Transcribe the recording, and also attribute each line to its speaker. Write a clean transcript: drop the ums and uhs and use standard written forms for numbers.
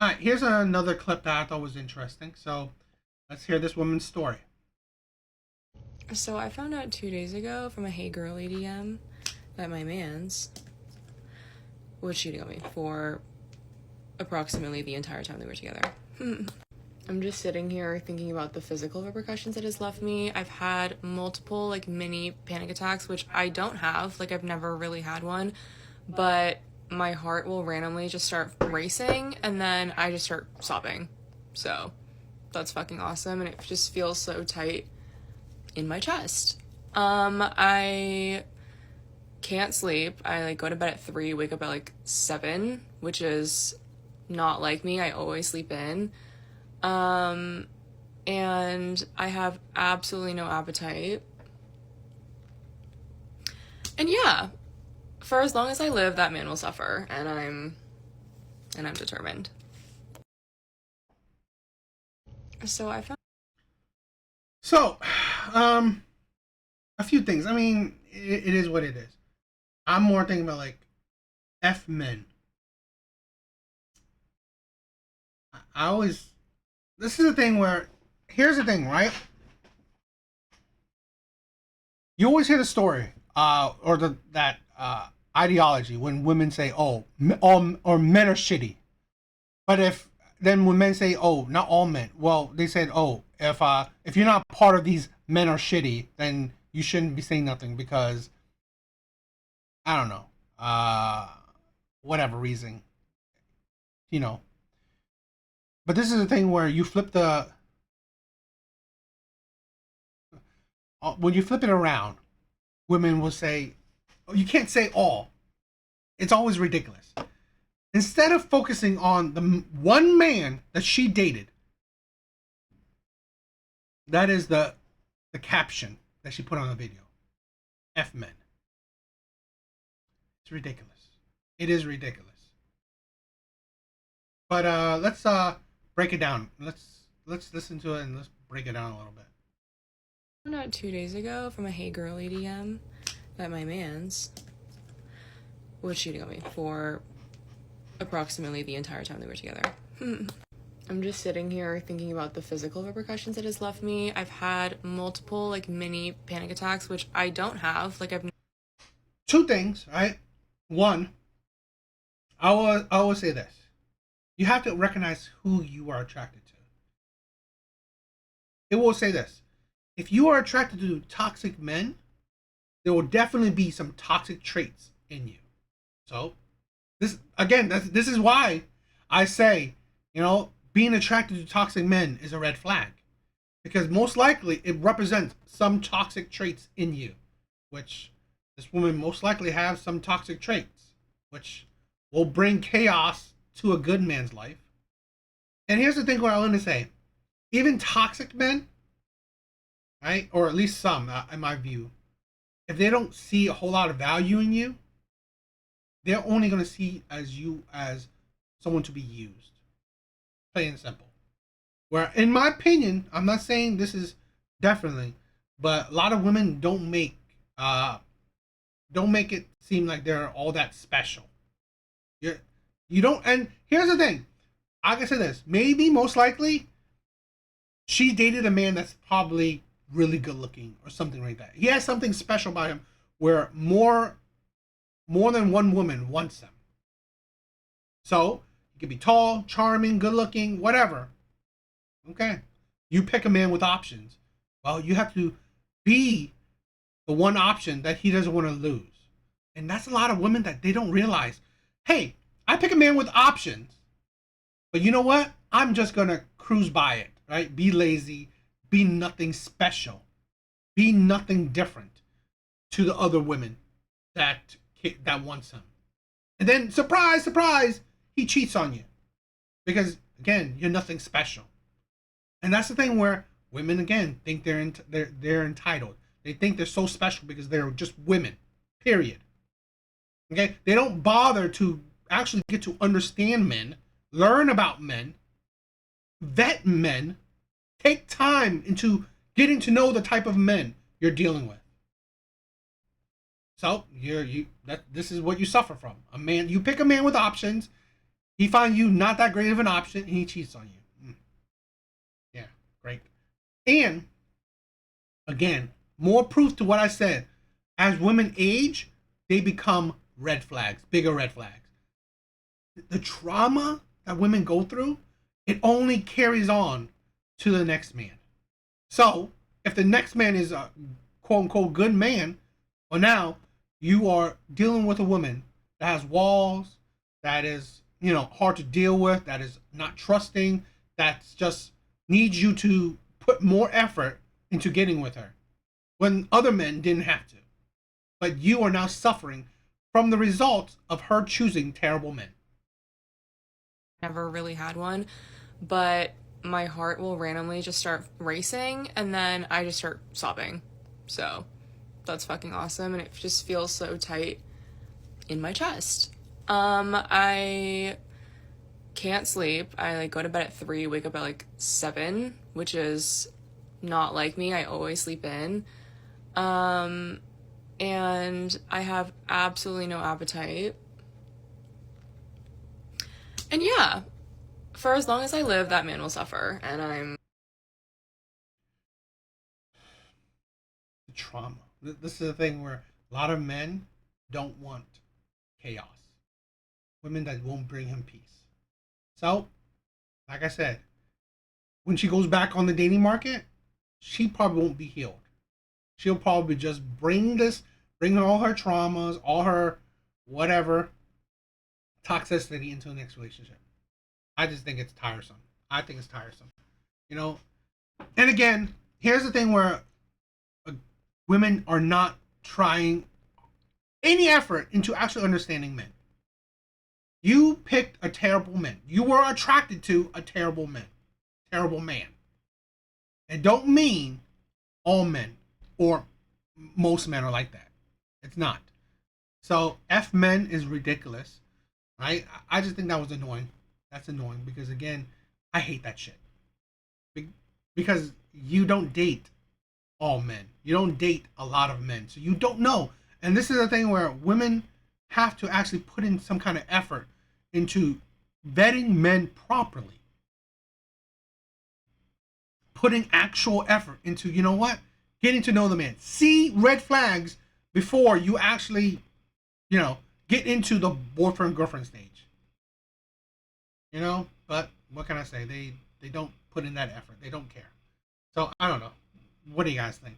Speaker 1: All right, here's another clip that I thought was interesting. So let's hear this woman's story.
Speaker 2: So I found out 2 days ago from a Hey Girlie DM that my man's was cheating on me for approximately the entire time they were together. I'm just sitting here thinking about the physical repercussions it has left me. I've had multiple mini panic attacks, which I don't have. I've never really had one, but my heart will randomly just start racing and then I just start sobbing. So that's fucking awesome, and it just feels so tight in my chest. I can't sleep. I go to bed at 3, wake up at 7, which is not like me. I always sleep in. And I have absolutely no appetite. And yeah, for as long as I live, that man will suffer, and I'm determined. So I found
Speaker 1: So, um, a few things. I mean, it is what it is. I'm more thinking about F men. I always. This is the thing where. Here's the thing, right? You always hear the story, or that ideology when women say, "Oh, all or men are shitty." But then when men say, "Oh, not all men," well, they said, "Oh, if you're not part of these men are shitty, then you shouldn't be saying nothing because I don't know, whatever reason, you know." But this is the thing where you flip the when you flip it around, women will say, oh, "You can't say all." It's always ridiculous. Instead of focusing on the one man that she dated, that is the caption that she put on the video. F men. It's ridiculous. It is ridiculous. But let's break it down. Let's listen to it and let's break it down a little bit.
Speaker 2: I found out 2 days ago from a Hey Girlie DM that my man's was cheating on me for approximately the entire time they were together. I'm just sitting here thinking about the physical repercussions it has left me. I've had multiple mini panic attacks, which I don't have. I've
Speaker 1: Two things, right? One, I will say this: you have to recognize who you are attracted to. It will say this: if you are attracted to toxic men, there will definitely be some toxic traits in you. So this again, this is why I say, being attracted to toxic men is a red flag, because most likely it represents some toxic traits in you, which this woman most likely has some toxic traits, which will bring chaos to a good man's life. And here's the thing: what I want to say, even toxic men, right, or at least some, in my view, if they don't see a whole lot of value in you, they're only going to see as you as someone to be used. Plain and simple. Where, in my opinion, I'm not saying this is definitely, but a lot of women don't make it seem like they're all that special. You you don't. And here's the thing: I can say this. Maybe most likely, she dated a man that's probably really good looking or something like that. He has something special about him where more than one woman wants him. So he could be tall, charming, good looking, whatever. Okay. You pick a man with options. Well, you have to be the one option that he doesn't want to lose. And that's a lot of women that they don't realize. Hey, I pick a man with options. But you know what? I'm just going to cruise by it, right? Be lazy, be nothing special, be nothing different to the other women that wants him. And then surprise, surprise, he cheats on you. Because again, you're nothing special. And that's the thing where women again think they're entitled. They think they're so special because they're just women. Period. Okay? They don't bother to actually get to understand men, learn about men, vet men, take time into getting to know the type of men you're dealing with. So this is what you suffer from. You pick a man with options. He finds you not that great of an option, and he cheats on you. Yeah, great. And again, more proof to what I said. As women age, they become red flags, bigger red flags. The trauma that women go through, it only carries on to the next man. So, if the next man is a quote unquote good man, well, now you are dealing with a woman that has walls, that is, hard to deal with, that is not trusting, that's just needs you to put more effort into getting with her when other men didn't have to. But you are now suffering from the results of her choosing terrible men.
Speaker 2: Never really had one, but my heart will randomly just start racing and then I just start sobbing. So that's fucking awesome, and it just feels so tight in my chest. I can't sleep. I like go to bed at 3, wake up at like 7, which is not like me. I always sleep in. And I have absolutely no appetite. And yeah, for as long as I live, that man will suffer, and I'm
Speaker 1: The trauma. This is the thing where a lot of men don't want chaos. Women that won't bring him peace. So, like I said, when she goes back on the dating market, she probably won't be healed. She'll probably just bring all her traumas, all her whatever toxicity into the next relationship. I just think it's tiresome. I think it's tiresome. You know, and again, here's the thing where women are not trying any effort into actually understanding men. You picked a terrible man. You were attracted to a terrible man. And don't mean all men or most men are like that. It's not. So F men is ridiculous. I just think that was annoying. That's annoying because again, I hate that shit. Because you don't date all men. You don't date a lot of men. So you don't know. And this is the thing where women have to actually put in some kind of effort into vetting men properly. Putting actual effort into, you know what? Getting to know the man. See red flags before you actually, get into the boyfriend girlfriend stage. But what can I say? They don't put in that effort. They don't care. So I don't know. What do you guys think?